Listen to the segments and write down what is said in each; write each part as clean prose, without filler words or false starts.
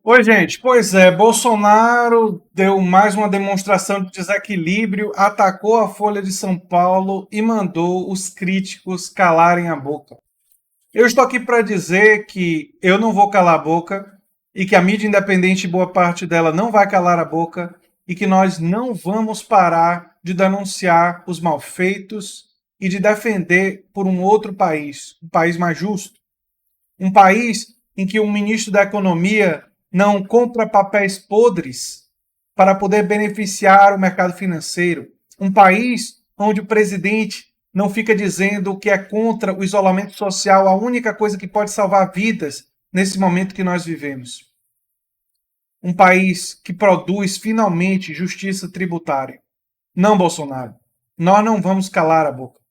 Oi, gente. Pois é, Bolsonaro deu mais uma demonstração de desequilíbrio, atacou a Folha de São Paulo e mandou os críticos calarem a boca. Eu estou aqui para dizer que eu não vou calar a boca e que a mídia independente, boa parte dela, não vai calar a boca e que nós não vamos parar de denunciar os malfeitos e de defender por um outro país, um país mais justo. Um país em que um ministro da Economia não compra papéis podres para poder beneficiar o mercado financeiro. Um país onde o presidente não fica dizendo que é contra o isolamento social, a única coisa que pode salvar vidas nesse momento que nós vivemos. Um país que produz finalmente justiça tributária. Não, Bolsonaro. Nós não vamos calar a boca.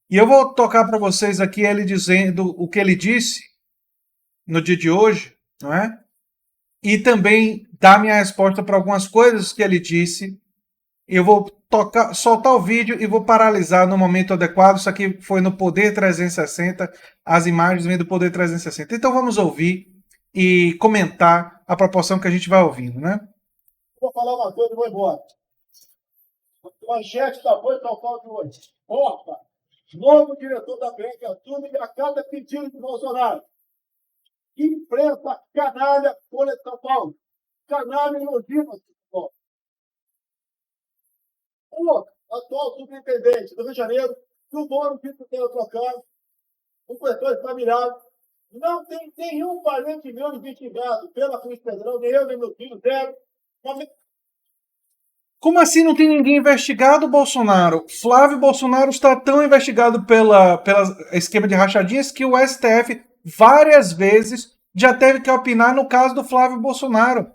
E eu vou tocar para vocês aqui ele dizendo o que ele disse no dia de hoje, não é? E também dar minha resposta para algumas coisas que ele disse. Eu vou soltar o vídeo e vou paralisar no momento adequado. Isso aqui foi no Poder 360, as imagens vêm do Poder 360. Então vamos ouvir e comentar a proporção que a gente vai ouvindo, né? Vou falar uma coisa e vou embora. Manchete da Folha de São Paulo de hoje. Opa! Novo diretor da BR assume a cada pedido de Bolsonaro. Imprensa canalha Folha de São Paulo. Canalha elogia São Paulo. O atual superintendente do Rio de Janeiro, que o Moro disse que era trocado, um corretor familiar, não tem nenhum parente meu investigado pela Polícia Federal, nem eu, nem meu filho, zero. Como assim não tem ninguém investigado, Bolsonaro? Flávio Bolsonaro está tão investigado pela esquema de rachadinhas que o STF várias vezes já teve que opinar no caso do Flávio Bolsonaro.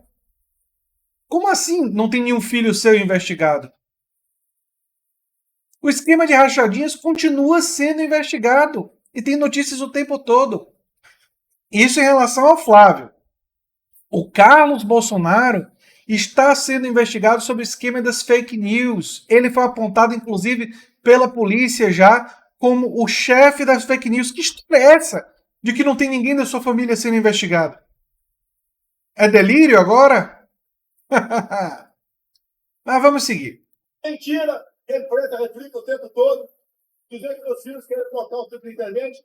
Como assim não tem nenhum filho seu investigado? O esquema de rachadinhas continua sendo investigado e tem notícias o tempo todo. Isso em relação ao Flávio. O Carlos Bolsonaro está sendo investigado sobre o esquema das fake news. Ele foi apontado, inclusive, pela polícia já como o chefe das fake news. Que história é essa de que não tem ninguém da sua família sendo investigado? É delírio agora? Mas vamos seguir. Mentira! A imprensa replica o tempo todo, dizendo que os filhos querem trocar o superintendente.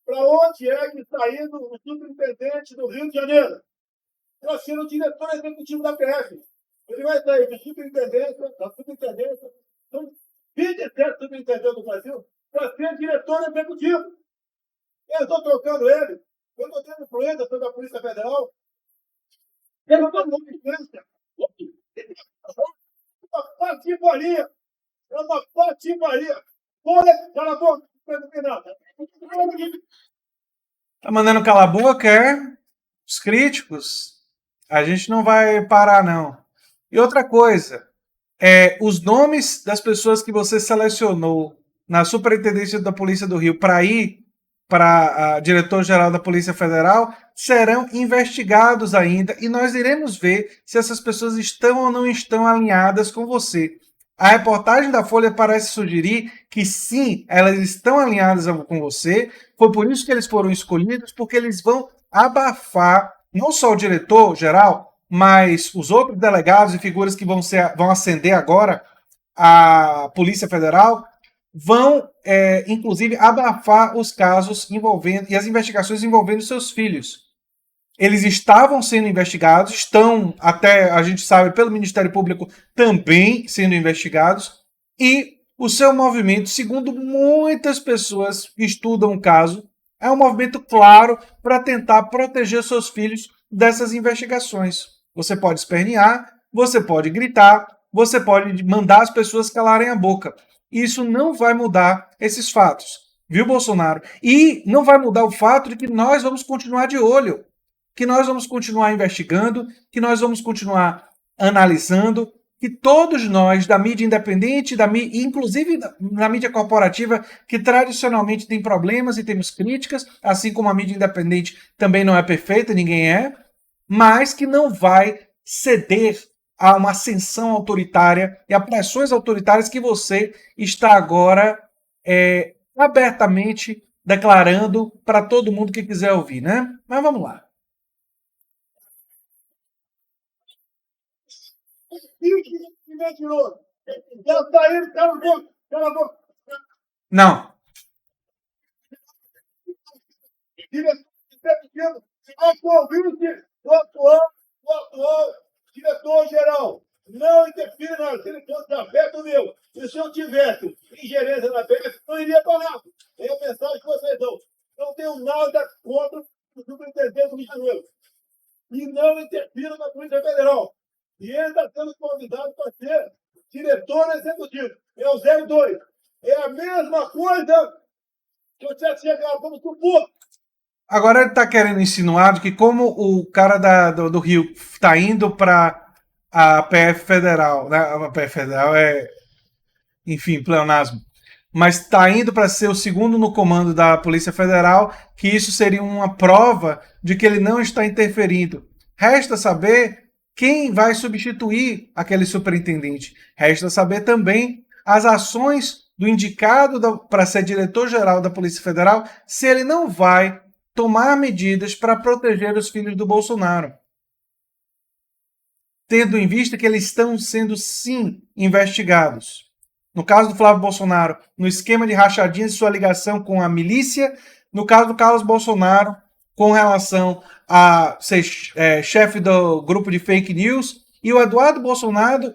Para onde é que está indo o superintendente do Rio de Janeiro? Para ser o diretor executivo da PF. Ele vai sair de superintendência, da superintendência, são 27 superintendentes do Brasil, para ser diretor executivo. Eu estou trocando ele, eu estou tendo influência sobre a Polícia Federal, eu não estou dando influência. Uma patifaria, é uma patifaria. Olha, cala a boca, não tem nada. Tá mandando calar a boca, é? Os críticos? A gente não vai parar, não. E outra coisa, os nomes das pessoas que você selecionou na Superintendência da Polícia do Rio para ir para diretor-geral da Polícia Federal serão investigados ainda e nós iremos ver se essas pessoas estão ou não estão alinhadas com você. A reportagem da Folha parece sugerir que sim, elas estão alinhadas com você. Foi por isso que eles foram escolhidos, porque eles vão abafar não só o diretor-geral, mas os outros delegados e figuras que vão ascender agora à Polícia Federal vão, inclusive, abafar os casos envolvendo e as investigações envolvendo seus filhos. Eles estavam sendo investigados, estão, até a gente sabe, pelo Ministério Público também sendo investigados, e o seu movimento, segundo muitas pessoas que estudam o caso, é um movimento claro para tentar proteger seus filhos dessas investigações. Você pode espernear, você pode gritar, você pode mandar as pessoas calarem a boca. Isso não vai mudar esses fatos, viu, Bolsonaro? E não vai mudar o fato de que nós vamos continuar de olho, que nós vamos continuar investigando, que nós vamos continuar analisando, que todos nós, da mídia independente, inclusive na mídia corporativa, que tradicionalmente tem problemas e temos críticas, assim como a mídia independente também não é perfeita, ninguém é, mas que não vai ceder a uma ascensão autoritária e a pressões autoritárias que você está agora abertamente declarando para todo mundo que quiser ouvir, né? Mas vamos lá. E mentiroso. Já saíram, cala a boca, cala a boca. Não. Atualmente, o atual diretor-geral não interfere na direção da BEF meu. E se eu tivesse ingerência na BEF, não iria parar. É a mensagem que vocês dão. Não tenho nada contra o superintendente do Rio de Janeiro. E não interfira na Polícia Federal. E ele está sendo convidado para ser diretor executivo. É o 02. É a mesma coisa que eu tinha chegado, vamos supor. Agora ele está querendo insinuar que como o cara do Rio está indo para a PF Federal, né? A PF Federal é, enfim, pleonasmo, mas está indo para ser o segundo no comando da Polícia Federal, que isso seria uma prova de que ele não está interferindo. Resta saber quem vai substituir aquele superintendente. Resta saber também as ações do indicado para ser diretor-geral da Polícia Federal, se ele não vai tomar medidas para proteger os filhos do Bolsonaro. Tendo em vista que eles estão sendo, sim, investigados. No caso do Flávio Bolsonaro, no esquema de rachadinhas de sua ligação com a milícia. No caso do Carlos Bolsonaro, com relação a ser chefe do grupo de fake news. E o Eduardo Bolsonaro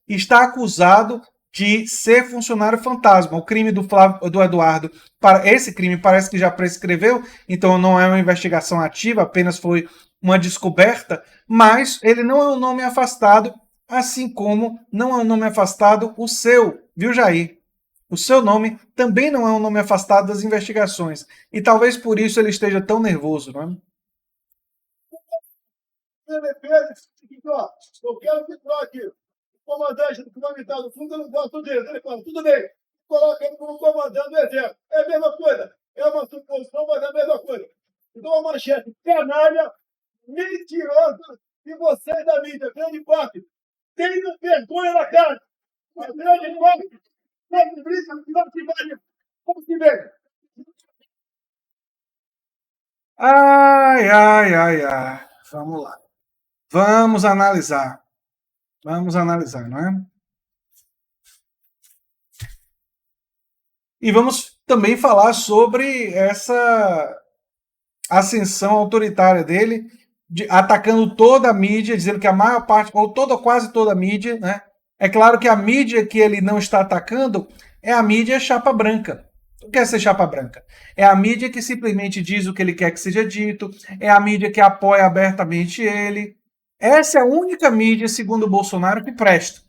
está acusado de ser funcionário fantasma. O crime do Eduardo, esse crime parece que já prescreveu, então não é uma investigação ativa, apenas foi uma descoberta, mas ele não é um nome afastado, assim como não é um nome afastado o seu, viu, Jair? O seu nome também não é um nome afastado das investigações. E talvez por isso ele esteja tão nervoso, não é? Eu quero que troque o comandante do militar do fundo, eu não gosto dele. Ele fala, tudo bem, coloca ele como comandante do exército. É a mesma coisa. É uma suposição, mas é a mesma coisa. Então, uma manchete canalha, mentirosa, e vocês da mídia, grande parte, tenham vergonha na cara. A grande parte, não brinca, não se vai. Como se vê? Ai, ai, ai, ai. Vamos lá. Vamos analisar. Vamos analisar, não é? E vamos também falar sobre essa ascensão autoritária dele, atacando toda a mídia, dizendo que a maior parte, ou quase toda a mídia, né? É claro que a mídia que ele não está atacando é a mídia chapa branca. O que é ser chapa branca? É a mídia que simplesmente diz o que ele quer que seja dito, é a mídia que apoia abertamente ele. Essa é a única mídia, segundo o Bolsonaro, que presta.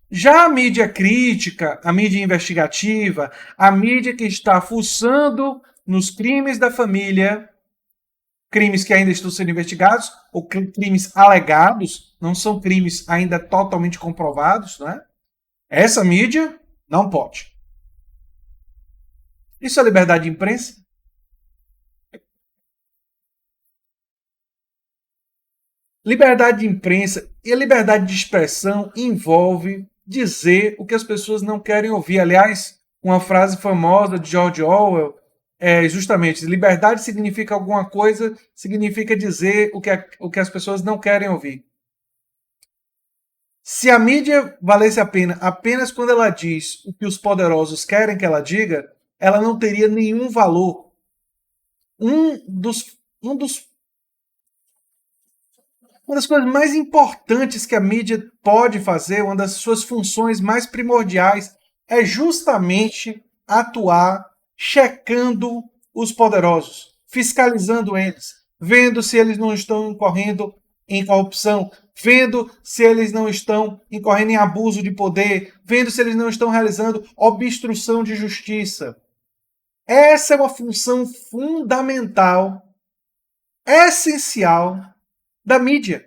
Já a mídia crítica, a mídia investigativa, a mídia que está fuçando nos crimes da família, crimes que ainda estão sendo investigados, ou crimes alegados, não são crimes ainda totalmente comprovados, né? Essa mídia não pode. Isso é liberdade de imprensa? Liberdade de imprensa e liberdade de expressão envolve dizer o que as pessoas não querem ouvir. Aliás, uma frase famosa de George Orwell é justamente: liberdade significa alguma coisa, significa dizer o que as pessoas não querem ouvir. Se a mídia valesse a pena apenas quando ela diz o que os poderosos querem que ela diga, ela não teria nenhum valor. Uma das coisas mais importantes que a mídia pode fazer, uma das suas funções mais primordiais, é justamente atuar checando os poderosos, fiscalizando eles, vendo se eles não estão incorrendo em corrupção, vendo se eles não estão incorrendo em abuso de poder, vendo se eles não estão realizando obstrução de justiça. Essa é uma função fundamental, essencial, da mídia.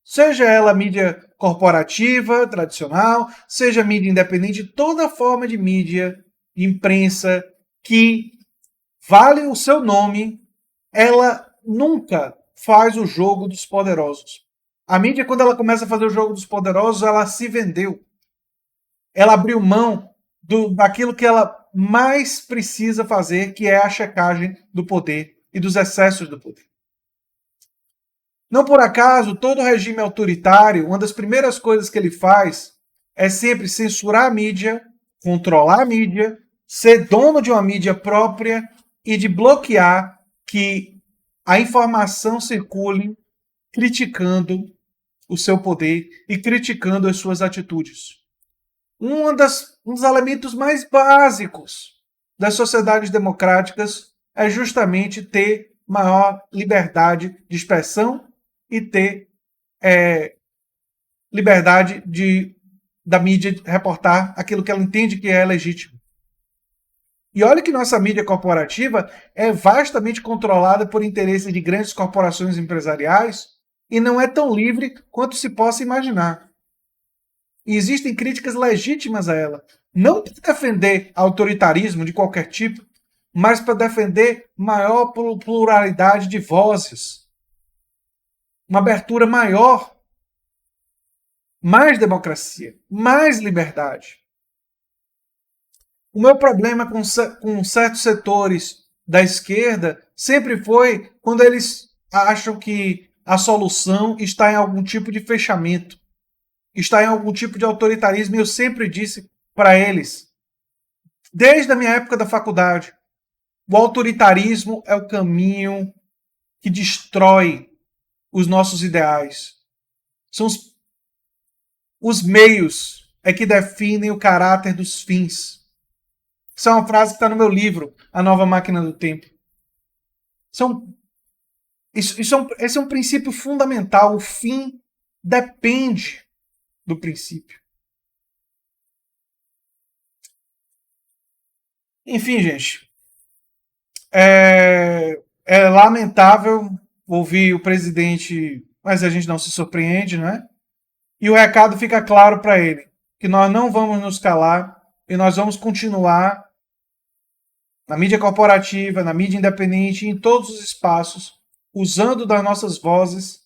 Seja ela mídia corporativa, tradicional, seja mídia independente, toda forma de mídia, de imprensa, que vale o seu nome, ela nunca faz o jogo dos poderosos. A mídia, quando ela começa a fazer o jogo dos poderosos, ela se vendeu. Ela abriu mão daquilo que ela mais precisa fazer, que é a checagem do poder e dos excessos do poder. Não por acaso, todo regime autoritário, uma das primeiras coisas que ele faz é sempre censurar a mídia, controlar a mídia, ser dono de uma mídia própria e de bloquear que a informação circule criticando o seu poder e criticando as suas atitudes. Um dos elementos mais básicos das sociedades democráticas é justamente ter maior liberdade de expressão e ter liberdade da mídia reportar aquilo que ela entende que é legítimo. E olha que nossa mídia corporativa é vastamente controlada por interesses de grandes corporações empresariais e não é tão livre quanto se possa imaginar. E existem críticas legítimas a ela. Não para defender autoritarismo de qualquer tipo, mas para defender maior pluralidade de vozes. Uma abertura maior. Mais democracia. Mais liberdade. O meu problema com certos setores da esquerda sempre foi quando eles acham que a solução está em algum tipo de fechamento, está em algum tipo de autoritarismo. E eu sempre disse para eles, desde a minha época da faculdade, o autoritarismo é o caminho que destrói os nossos ideais. São os meios é que definem o caráter dos fins. Isso é uma frase que está no meu livro, A Nova Máquina do Tempo. Esse é um princípio fundamental. O fim depende do princípio. Enfim, gente. É lamentável ouvir o presidente, mas a gente não se surpreende, não é? E o recado fica claro para ele, que nós não vamos nos calar e nós vamos continuar na mídia corporativa, na mídia independente, em todos os espaços, usando das nossas vozes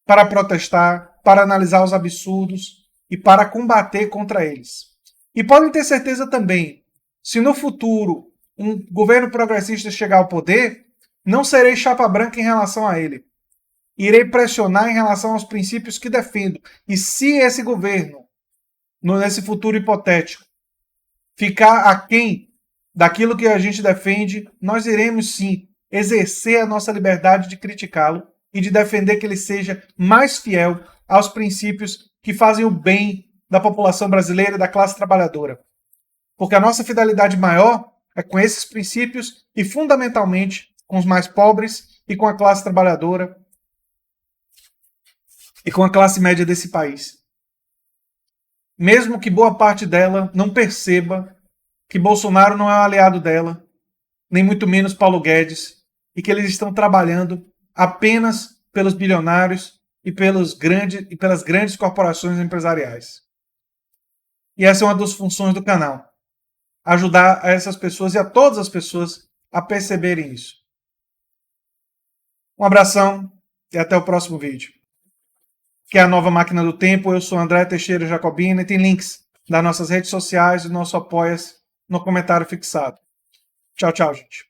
para protestar, para analisar os absurdos e para combater contra eles. E podem ter certeza também, se no futuro um governo progressista chegar ao poder, não serei chapa branca em relação a ele. Irei pressionar em relação aos princípios que defendo. E se esse governo, nesse futuro hipotético, ficar aquém daquilo que a gente defende, nós iremos sim exercer a nossa liberdade de criticá-lo e de defender que ele seja mais fiel aos princípios que fazem o bem da população brasileira e da classe trabalhadora. Porque a nossa fidelidade maior é com esses princípios e, fundamentalmente, com os mais pobres e com a classe trabalhadora e com a classe média desse país. Mesmo que boa parte dela não perceba que Bolsonaro não é um aliado dela, nem muito menos Paulo Guedes, e que eles estão trabalhando apenas pelos bilionários e pelas grandes corporações empresariais. E essa é uma das funções do canal. Ajudar a essas pessoas e a todas as pessoas a perceberem isso. Um abração e até o próximo vídeo. Que é a Nova Máquina do Tempo. Eu sou André Teixeira Jacobina e tem links das nossas redes sociais e do nosso Apoia-se no comentário fixado. Tchau, tchau, gente.